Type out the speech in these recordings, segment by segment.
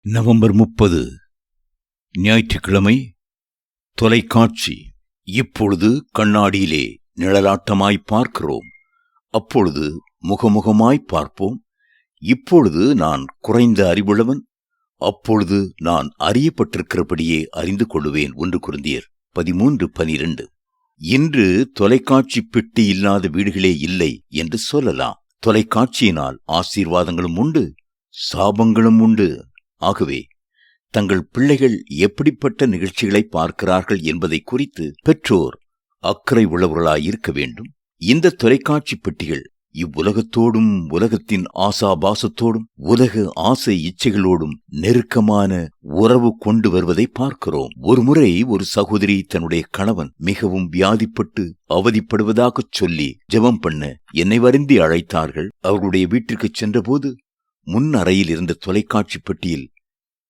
November 30 ஞாயிற்றுக்கிழமை. தொலைக்காட்சி. இப்பொழுது கண்ணாடியிலே நிழலாட்டமாய் பார்க்கிறோம், அப்பொழுது முகமுகமாய் பார்ப்போம். இப்பொழுது நான் குறைந்த அறிவுள்ளவன், அப்பொழுது நான் அறியப்பட்டிருக்கிறபடியே அறிந்து கொள்ளுவேன். 1 கொரிந்தியர் 13:12. இன்று தொலைக்காட்சி பெட்டி இல்லாத வீடுகளே இல்லை என்று சொல்லலாம். தொலைக்காட்சியினால் ஆசீர்வாதங்களும் உண்டு, சாபங்களும் உண்டு. ஆகவே தங்கள் பிள்ளைகள் எப்படிப்பட்ட நிகழ்ச்சிகளை பார்க்கிறார்கள் என்பதை குறித்து பெற்றோர் அக்கறை உள்ளவர்களாயிருக்க வேண்டும். இந்த தொலைக்காட்சி பெட்டிகள் இவ்வுலகத்தோடும் உலகத்தின் ஆசாபாசத்தோடும் உலக ஆசை இச்சைகளோடும் நெருக்கமான உறவு கொண்டு வருவதை பார்க்கிறோம். ஒருமுறை ஒரு சகோதரி தன்னுடைய கணவன் மிகவும் வியாதிப்பட்டு அவதிப்படுவதாகச் சொல்லி ஜெபம் பண்ண என்னை வருந்தி அழைத்தார்கள். அவர்களுடைய வீட்டிற்கு சென்றபோது முன் அறையில் இருந்த தொலைக்காட்சி பெட்டியில்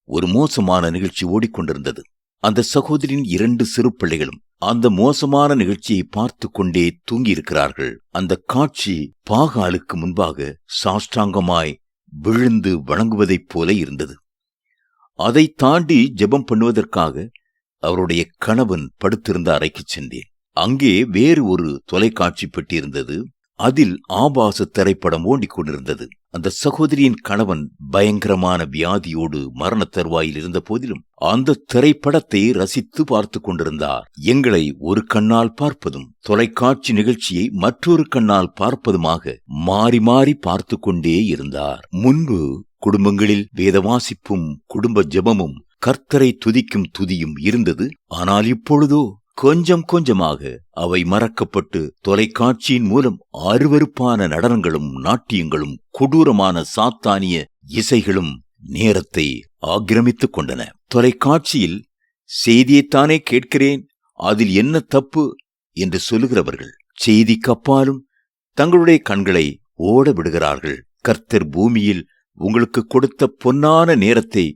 ஒரு மோசமான நிகழ்ச்சி ஓடிக்கொண்டிருந்தது. அந்த சகோதரின் 2 சிறு பிள்ளைகளும் அந்த மோசமான நிகழ்ச்சியை பார்த்து கொண்டே தூங்கியிருக்கிறார்கள். அந்த காட்சி பாகாலுக்கு முன்பாக சாஷ்டாங்கமாய் விழுந்து வணங்குவதைப் போல இருந்தது. அதை தாண்டி ஜெபம் பண்ணுவதற்காக அவருடைய கணவன் படுத்திருந்த அறைக்கு சென்றேன். அங்கே வேறு ஒரு தொலைக்காட்சி பெட்டி இருந்தது. அதில் ஆபாச திரைப்படம் ஓடிக்கொண்டிருந்தது. அந்த சகோதரியின் கணவன் பயங்கரமான வியாதியோடு மரண தருவாயில் இருந்த போதிலும் அந்த திரைப்படத்தை ரசித்து பார்த்து கொண்டிருந்தார். எங்களை ஒரு கண்ணால் பார்ப்பதும் தொலைக்காட்சி நிகழ்ச்சியை மற்றொரு கண்ணால் பார்ப்பதுமாக மாறி மாறி பார்த்து கொண்டே இருந்தார். முன்பு குடும்பங்களில் வேதவாசிப்பும் குடும்ப ஜெபமும் கர்த்தரை துதிக்கும் துதியும் இருந்தது. ஆனால் இப்பொழுதோ கொஞ்சம் கொஞ்சமாக அவை மறக்கப்பட்டு தொலைக்காட்சியின் மூலம் அருவருப்பான நடனங்களும் நாட்டியங்களும் கொடூரமான சாத்தானிய இசைகளும் நேரத்தை ஆக்கிரமித்துக் கொண்டன. தொலைக்காட்சியில் செய்தியைத்தானே கேட்கிறேன், அதில் என்ன தப்பு என்று சொல்லுகிறவர்கள் செய்திக்கு அப்பாலும் தங்களுடைய கண்களை ஓட விடுகிறார்கள். கர்த்தர் பூமியில் உங்களுக்கு கொடுத்த பொன்னான நேரத்தை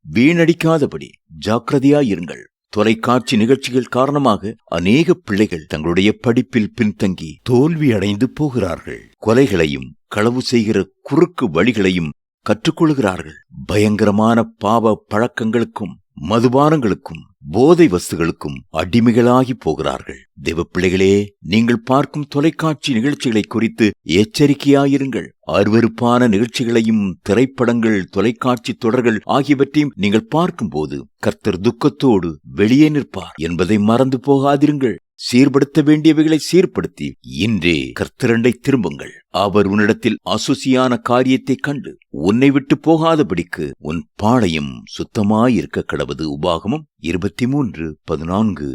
வீணடிக்காதபடி ஜாக்கிரதையாயிருங்கள். தொலைக்காட்சி நிகழ்ச்சிகள் காரணமாக அநேக பிள்ளைகள் தங்களுடைய படிப்பில் பின்தங்கி தோல்வி அடைந்து போகிறார்கள். கொலைகளையும் களவு செய்கிற குறுக்கு வழிகளையும் கற்றுக்கொள்கிறார்கள். பயங்கரமான பாவ பழக்கங்களுக்கும் மதுபானங்களுக்கும் போதை வஸ்துகளுக்கும் அடிமைகளாகி போகிறார்கள். தேவ பிள்ளைகளே, நீங்கள் பார்க்கும் தொலைக்காட்சி நிகழ்ச்சிகளை குறித்து எச்சரிக்கையாயிருங்கள். அருவருப்பான நிகழ்ச்சிகளையும் திரைப்படங்கள், தொலைக்காட்சி தொடர்கள் ஆகியவற்றையும் நீங்கள் பார்க்கும்போது கர்த்தர் துக்கத்தோடு வெளியே நிற்பார் என்பதை மறந்து போகாதிருங்கள். சீர்படுத்த வேண்டியவைகளை சீர்படுத்தி இன்றே கர்த்தரண்டை திரும்புங்கள். அவர் உன்னிடத்தில் அசுசியான காரியத்தை கண்டு உன்னை விட்டு போகாதபடிக்கு உன் பாளையம் சுத்தமாயிருக்க கடவது. உபாகமம் 23:14.